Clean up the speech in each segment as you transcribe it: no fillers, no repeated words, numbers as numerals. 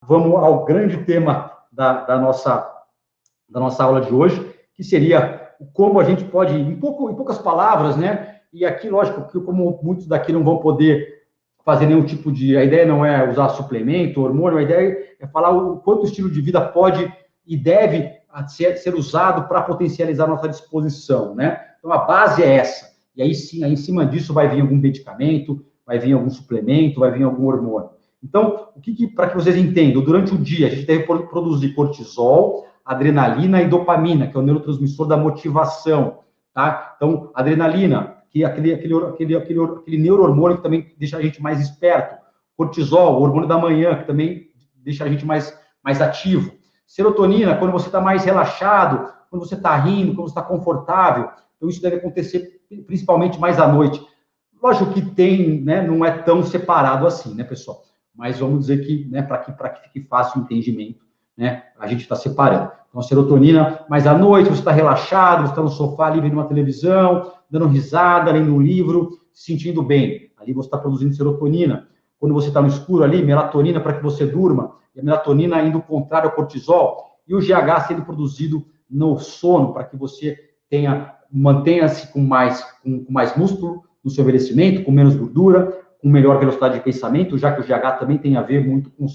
vamos ao grande tema da nossa aula de hoje, que seria como a gente pode, em poucas palavras, né? E aqui, lógico, que como muitos daqui não vão poder fazer nenhum tipo de... A ideia não é usar suplemento, hormônio, a ideia é falar o quanto o estilo de vida pode e deve ser usado para potencializar a nossa disposição, né? Então, a base é essa. E aí, sim, aí, em cima disso vai vir algum medicamento, vai vir algum suplemento, vai vir algum hormônio. Então, para que vocês entendam, durante o dia a gente deve produzir cortisol, adrenalina e dopamina, que é o neurotransmissor da motivação, tá? Então, adrenalina, que é aquele neurohormônio que também deixa a gente mais esperto. Cortisol, o hormônio da manhã, que também deixa a gente mais ativo. Serotonina, quando você está mais relaxado, quando você está rindo, quando você está confortável. Então, isso deve acontecer principalmente mais à noite. Lógico que tem, né, não é tão separado assim, né, pessoal? Mas vamos dizer que, né, para que fique fácil o entendimento, né, a gente está separando. Então, a serotonina, mas à noite você está relaxado, você está no sofá ali vendo uma televisão, dando risada, lendo um livro, se sentindo bem. Ali você está produzindo serotonina. Quando você está no escuro ali, melatonina para que você durma, e a melatonina indo contrário ao cortisol, e o GH sendo produzido no sono, para que você mantenha-se com mais músculo no seu envelhecimento, com menos gordura, com melhor velocidade de pensamento, já que o GH também tem a ver muito com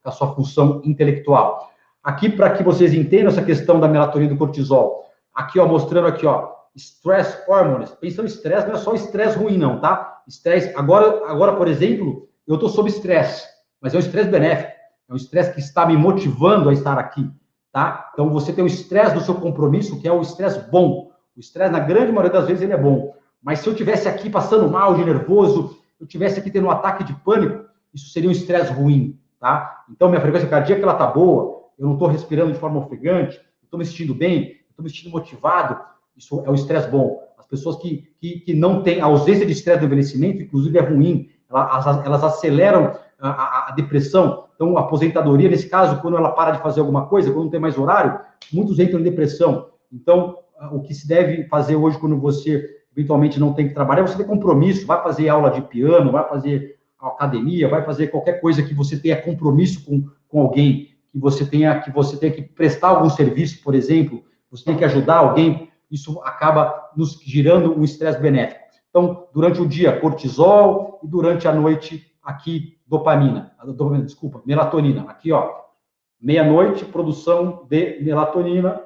a sua função intelectual. Aqui, para que vocês entendam essa questão da melatonina e do cortisol, aqui, ó, mostrando aqui, ó, stress hormones. Pensando em estresse, não é só estresse ruim, não, tá? Estresse, agora, por exemplo, eu estou sob estresse, mas é um estresse benéfico, é um estresse que está me motivando a estar aqui, tá? Então, você tem o estresse do seu compromisso, que é o estresse bom. O estresse, na grande maioria das vezes, ele é bom. Mas se eu tivesse aqui passando mal, de nervoso, eu tivesse aqui tendo um ataque de pânico, isso seria um estresse ruim, tá? Então, minha frequência cardíaca, ela tá boa, eu não estou respirando de forma ofegante, eu estou me sentindo bem, eu estou me sentindo motivado, isso é o estresse bom. As pessoas que não têm a ausência de estresse do envelhecimento, inclusive, é ruim, elas aceleram a depressão. Então, a aposentadoria, nesse caso, quando ela para de fazer alguma coisa, quando não tem mais horário, muitos entram em depressão. Então, o que se deve fazer hoje, quando você eventualmente não tem que trabalhar, você tem compromisso, vai fazer aula de piano, vai fazer academia, vai fazer qualquer coisa que você tenha compromisso com alguém, que você tenha que prestar algum serviço, por exemplo, você tem que ajudar alguém, isso acaba nos gerando um estresse benéfico. Então, durante o dia, cortisol, e durante a noite, aqui, melatonina. Aqui, ó, meia-noite, produção de melatonina,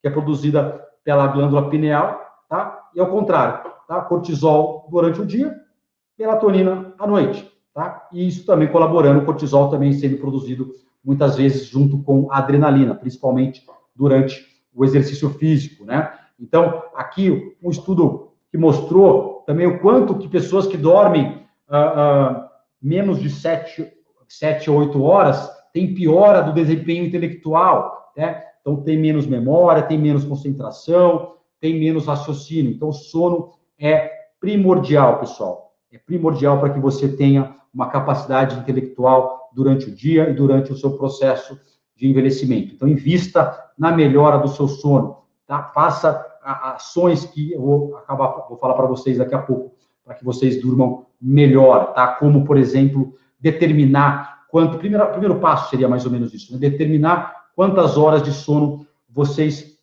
que é produzida pela glândula pineal, tá? E ao contrário, tá? Cortisol durante o dia, melatonina à noite, tá? E isso também colaborando, o cortisol também sendo produzido muitas vezes junto com a adrenalina, principalmente durante o exercício físico, né? Então, aqui um estudo que mostrou também o quanto que pessoas que dormem menos de 7 ou 8 horas têm piora do desempenho intelectual, né? Então, tem menos memória, tem menos concentração, tem menos raciocínio. Então, o sono é primordial, pessoal. É primordial para que você tenha uma capacidade intelectual durante o dia e durante o seu processo de envelhecimento. Então, invista na melhora do seu sono, tá? Faça ações que eu vou falar para vocês daqui a pouco, para que vocês durmam melhor, tá? Como, por exemplo, determinar quanto... Primeiro passo seria mais ou menos isso, né? Determinar quantas horas de sono vocês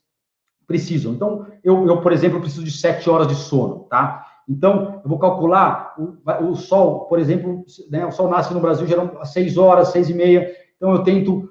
precisam. Então, eu, por exemplo, preciso de 7 horas de sono, tá? Então, eu vou calcular o sol, por exemplo, né, o sol nasce no Brasil geralmente às 6 horas, 6h30, então eu tento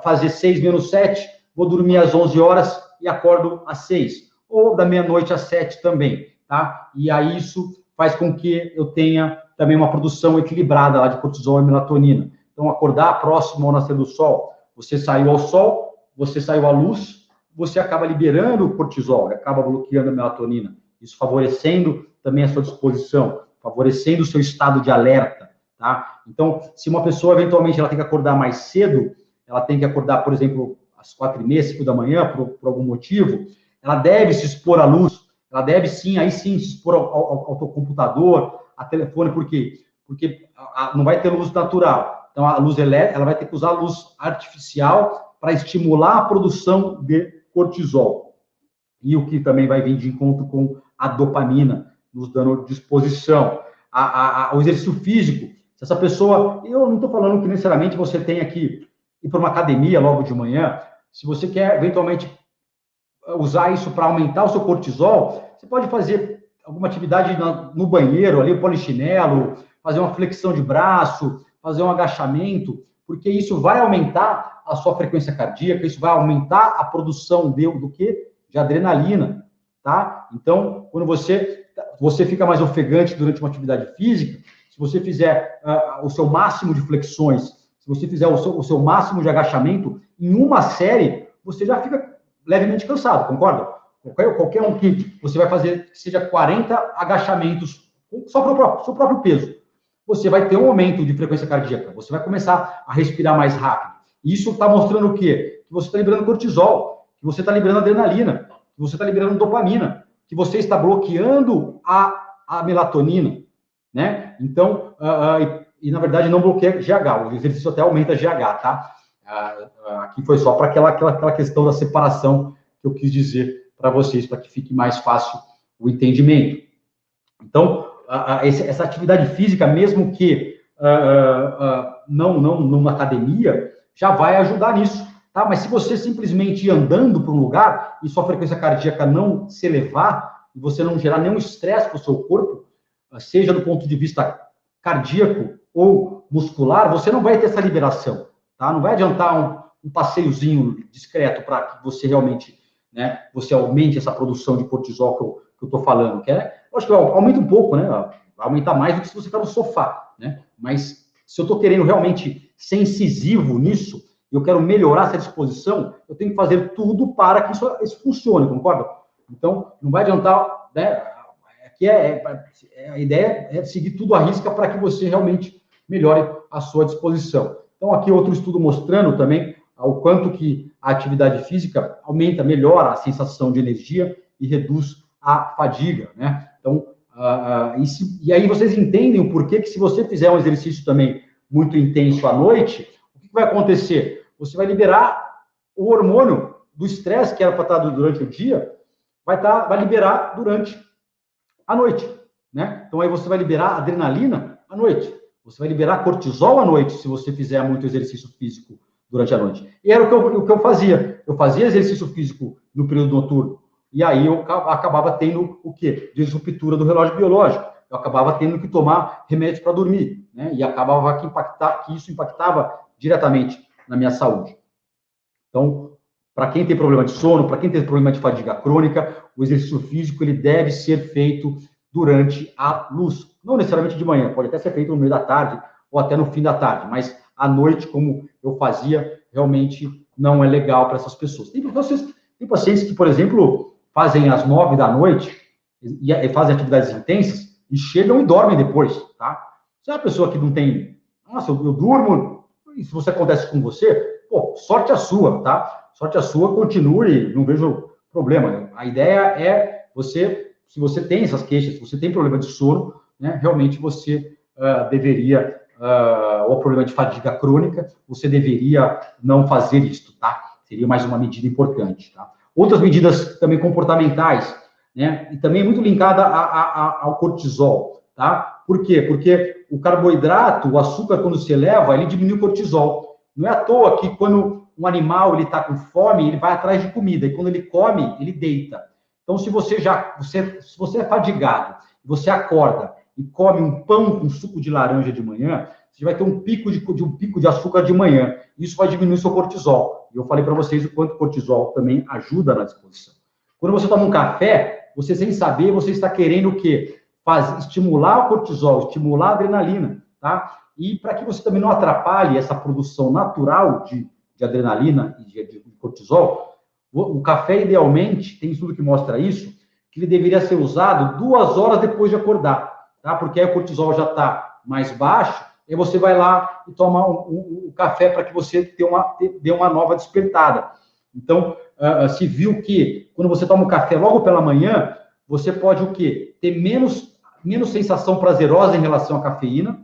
fazer 6 menos 7, vou dormir às 11 horas e acordo às 6, ou da meia-noite às 7 também, tá? E aí isso faz com que eu tenha também uma produção equilibrada lá de cortisol e melatonina. Então, acordar próximo ao nascer do sol, você saiu ao sol, você saiu à luz, você acaba liberando o cortisol, acaba bloqueando a melatonina, isso favorecendo também a sua disposição, favorecendo o seu estado de alerta, tá? Então, se uma pessoa, eventualmente, ela tem que acordar mais cedo, ela tem que acordar, por exemplo, às 4h30, 5 da manhã, por algum motivo, ela deve se expor à luz, ela deve sim, aí sim, se expor ao teu computador, a telefone, por quê? Porque não vai ter luz natural. Então, a luz elétrica, ela vai ter que usar a luz artificial para estimular a produção de cortisol. E o que também vai vir de encontro com a dopamina, nos dando disposição. O exercício físico, se essa pessoa... Eu não estou falando que necessariamente você tenha que ir para uma academia logo de manhã, se você quer eventualmente usar isso para aumentar o seu cortisol, você pode fazer alguma atividade no banheiro, ali, o polichinelo, fazer uma flexão de braço, fazer um agachamento, porque isso vai aumentar a sua frequência cardíaca, isso vai aumentar a produção do quê? De adrenalina, tá? Então, quando você fica mais ofegante durante uma atividade física, se você fizer o seu máximo de flexões, se você fizer o seu máximo de agachamento, em uma série, você já fica levemente cansado, concorda? Qualquer um que você vai fazer, que seja 40 agachamentos, só para o seu próprio peso, você vai ter um aumento de frequência cardíaca, você vai começar a respirar mais rápido. Isso está mostrando o quê? Que você está liberando cortisol, que você está liberando adrenalina, que você está liberando dopamina, que você está bloqueando a melatonina, né? Então, na verdade, não bloqueia GH, o exercício até aumenta GH, tá? Aqui foi só para aquela questão da separação que eu quis dizer para vocês, para que fique mais fácil o entendimento. Então, essa atividade física, mesmo que não numa academia, já vai ajudar nisso, tá? Mas se você simplesmente ir andando para um lugar e sua frequência cardíaca não se elevar, e você não gerar nenhum estresse para o seu corpo, seja do ponto de vista cardíaco ou muscular, você não vai ter essa liberação, tá? Não vai adiantar um passeiozinho discreto para que você realmente, né, você aumente essa produção de cortisol que eu estou falando, que acho que aumenta um pouco, né? Vai aumentar mais do que se você ficar no sofá, né? Mas se eu estou querendo realmente ser incisivo nisso, eu quero melhorar essa disposição, eu tenho que fazer tudo para que isso funcione, concorda? Então, não vai adiantar, né? A ideia é seguir tudo à risca para que você realmente melhore a sua disposição. Então, aqui outro estudo mostrando também o quanto que a atividade física melhora a sensação de energia e reduz a fadiga, né? Então, e aí vocês entendem o porquê que se você fizer um exercício também muito intenso à noite, o que vai acontecer? Você vai liberar o hormônio do estresse, que era para estar durante o dia, vai liberar durante a noite, né? Então, aí você vai liberar adrenalina à noite. Você vai liberar cortisol à noite, se você fizer muito exercício físico durante a noite. E era o que eu fazia. Eu fazia exercício físico no período noturno. E aí eu acabava tendo o quê? Disruptura do relógio biológico. Eu acabava tendo que tomar remédio para dormir, né? E acabava que isso impactava diretamente na minha saúde. Então, para quem tem problema de sono, para quem tem problema de fadiga crônica, o exercício físico ele deve ser feito durante a luz. Não necessariamente de manhã, pode até ser feito no meio da tarde ou até no fim da tarde, mas à noite, como eu fazia, realmente não é legal para essas pessoas. Tem pacientes que, por exemplo, fazem às 9 da noite e fazem atividades intensas e chegam e dormem depois, tá? Se é uma pessoa que não tem... Nossa, eu durmo... E se isso acontece com você, pô, sorte a sua, tá? Sorte a sua, continue, não vejo problema. A ideia é se você tem essas queixas, se você tem problema de sono, né, realmente você deveria, ou problema de fadiga crônica, você deveria não fazer isso, tá? Seria mais uma medida importante, tá? Outras medidas também comportamentais, né? E também muito linkada ao cortisol, tá? Por quê? Porque o carboidrato, o açúcar, quando se eleva, ele diminui o cortisol. Não é à toa que quando um animal ele está com fome, ele vai atrás de comida, e quando ele come, ele deita. Então, se você é fadigado, você acorda e come um pão com suco de laranja de manhã, você vai ter um pico de açúcar de manhã. Isso vai diminuir o seu cortisol. E eu falei para vocês o quanto o cortisol também ajuda na disposição. Quando você toma um café, você sem saber, você está querendo o quê? Estimular o cortisol, estimular a adrenalina, tá? E para que você também não atrapalhe essa produção natural de adrenalina e de cortisol, o café, idealmente, tem estudo que mostra isso, que ele deveria ser usado 2 horas depois de acordar, tá? Porque aí o cortisol já está mais baixo, e você vai lá e toma o café para que você dê uma nova despertada. Então, se viu que quando você toma o café logo pela manhã, você pode o quê? Ter menos sensação prazerosa em relação à cafeína,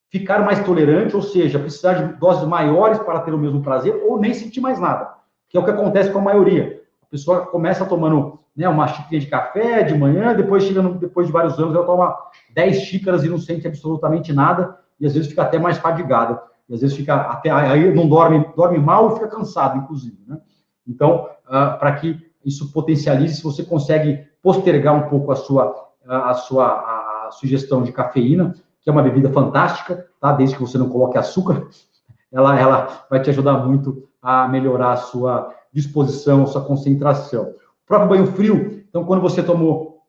ficar mais tolerante, ou seja, precisar de doses maiores para ter o mesmo prazer, ou nem sentir mais nada, que é o que acontece com a maioria. A pessoa começa tomando, né, uma xícara de café de manhã, depois de vários anos, ela toma 10 xícaras e não sente absolutamente nada, e às vezes fica até mais fadigada E às vezes fica até aí não dorme mal e fica cansado, inclusive, né? Então, para que isso potencialize, se você consegue postergar um pouco a sua ingestão de cafeína, que é uma bebida fantástica, tá? Desde que você não coloque açúcar, ela vai te ajudar muito a melhorar a sua disposição, a sua concentração. O próprio banho frio, então, quando você tomou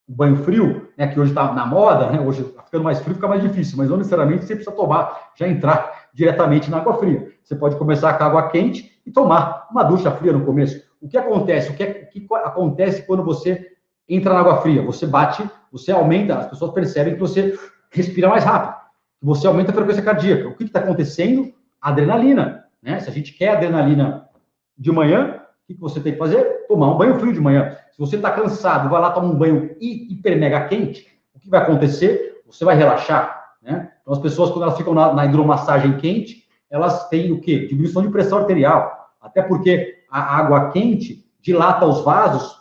o banho frio, né, que hoje está na moda, né, hoje tá ficando mais frio, fica mais difícil, mas não necessariamente você precisa tomar, já entrar diretamente na água fria. Você pode começar com a água quente e tomar uma ducha fria no começo. O que acontece? O que acontece quando você entra na água fria? Você aumenta, as pessoas percebem que você respira mais rápido, que você aumenta a frequência cardíaca. O que está acontecendo? Adrenalina, né? Se a gente quer adrenalina de manhã, o que você tem que fazer? Tomar um banho frio de manhã. Se você está cansado, vai lá tomar um banho hiper mega quente, o que vai acontecer? Você vai relaxar, né? Então, as pessoas, quando elas ficam na hidromassagem quente, elas têm o quê? Diminuição de pressão arterial. Até porque a água quente dilata os vasos,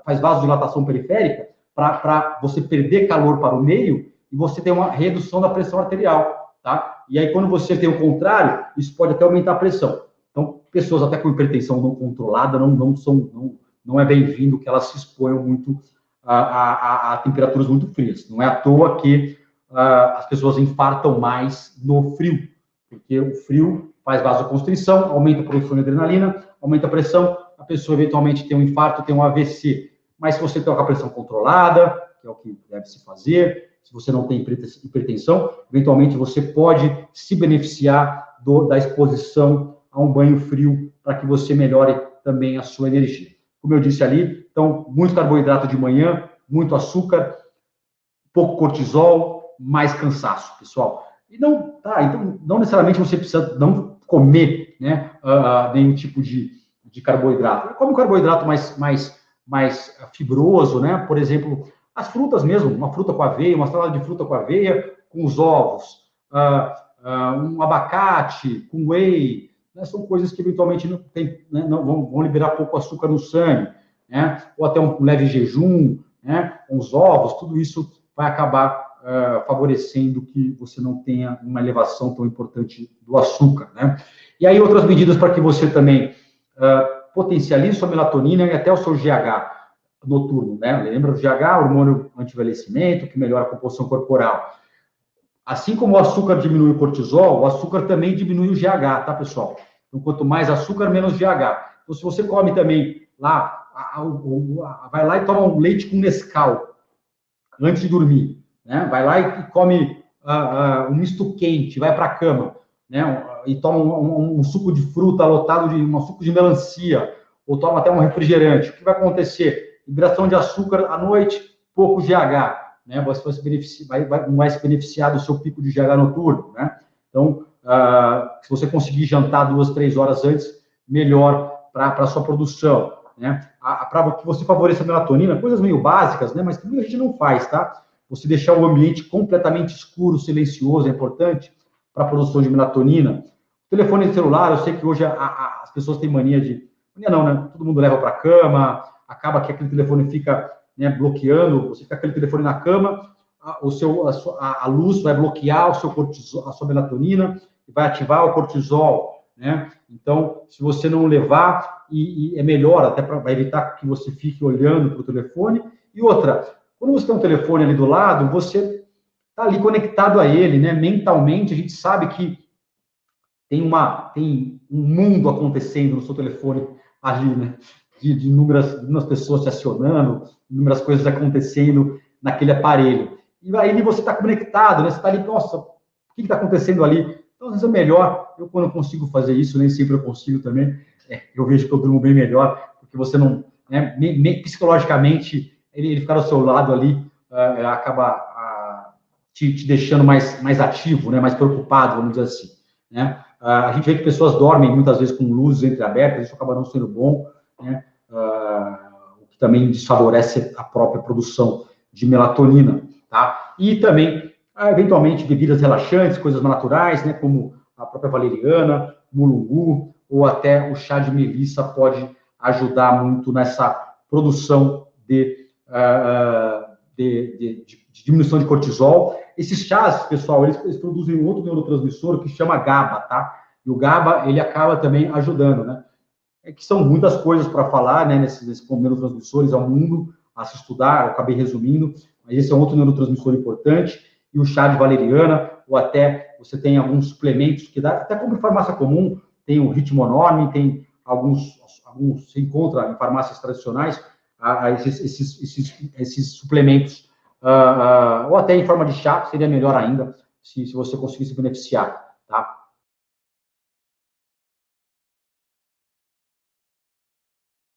faz vasodilatação periférica, para você perder calor para o meio e você ter uma redução da pressão arterial, tá? E aí, quando você tem o contrário, isso pode até aumentar a pressão. Então, pessoas até com hipertensão não controlada não é bem-vindo que elas se exponham muito a temperaturas muito frias. Não é à toa que as pessoas infartam mais no frio, porque o frio faz vasoconstrição, aumenta a produção de adrenalina, aumenta a pressão, a pessoa eventualmente tem um infarto, tem um AVC. Mas se você tem uma pressão controlada, que é o que deve se fazer, se você não tem hipertensão, eventualmente você pode se beneficiar da exposição a um banho frio para que você melhore também a sua energia. Como eu disse ali, então, muito carboidrato de manhã, muito açúcar, pouco cortisol, mais cansaço, pessoal. E então, não necessariamente você precisa não comer, né, nenhum tipo de carboidrato. Come um carboidrato mais fibroso, né? Por exemplo, as frutas mesmo, uma fruta com aveia, uma salada de fruta com aveia, com os ovos, um abacate com whey, né? São coisas que eventualmente não vão liberar pouco açúcar no sangue, né? Ou até um leve jejum, né? Com os ovos, tudo isso vai acabar favorecendo que você não tenha uma elevação tão importante do açúcar, né? E aí outras medidas para que você também potencialize sua melatonina e até o seu GH noturno, né? Lembra do GH, hormônio anti-envelhecimento, que melhora a composição corporal. Assim como o açúcar diminui o cortisol, o açúcar também diminui o GH, tá, pessoal? Então, quanto mais açúcar, menos GH. Então, se você come também lá, vai lá e toma um leite com Nescau antes de dormir, né? Vai lá e come um misto quente, vai para a cama, né? E toma um suco de fruta lotado de um suco de melancia, ou toma até um refrigerante. O que vai acontecer? Liberação de açúcar à noite, pouco GH, né? Você não vai se beneficiar do seu pico de GH noturno, né? Então, se você conseguir jantar 2, 3 horas antes, melhor para a sua produção, né? Para que você favoreça a melatonina, coisas meio básicas, né? Mas que muita gente não faz, tá? Você deixar o ambiente completamente escuro, silencioso, é importante para a produção de melatonina. O telefone celular, eu sei que hoje as pessoas têm mania de... Mania não, né? Todo mundo leva para a cama, acaba que aquele telefone fica, né, bloqueando, você fica com aquele telefone na cama, a luz vai bloquear o seu cortisol, a sua melatonina, e vai ativar o cortisol, né? Então, se você não levar, é melhor, até para evitar que você fique olhando para o telefone. E outra, quando você tem um telefone ali do lado, você está ali conectado a ele, né? Mentalmente, a gente sabe que tem um mundo acontecendo no seu telefone ali, né? De inúmeras pessoas te acionando, inúmeras coisas acontecendo naquele aparelho. E aí você está conectado, né? Você está ali, nossa, o que está acontecendo ali? Então, às vezes é melhor, quando eu consigo fazer isso, nem sempre eu consigo também, eu vejo que eu durmo bem melhor, porque você não, né, psicologicamente, ele ficar ao seu lado ali, acaba te deixando mais ativo, né, mais preocupado, vamos dizer assim, né? A gente vê que pessoas dormem muitas vezes com luzes entreabertas, isso acaba não sendo bom, né? O que também desfavorece a própria produção de melatonina, tá? E também, eventualmente, bebidas relaxantes, coisas naturais, né, como a própria valeriana, mulungu, ou até o chá de melissa pode ajudar muito nessa produção de diminuição de cortisol Esses chás, pessoal, eles produzem um outro neurotransmissor que chama GABA, tá? E o GABA, ele acaba também ajudando, né? É que são muitas coisas para falar, né, nesses neurotransmissores, ao mundo, a se estudar, eu acabei resumindo, mas esse é um outro neurotransmissor importante, e o chá de valeriana, ou até você tem alguns suplementos que dá, até como em farmácia comum, tem o ritmonorme, tem alguns se encontra em farmácias tradicionais, esses suplementos, ou até em forma de chá, seria melhor ainda, se você conseguisse beneficiar, tá?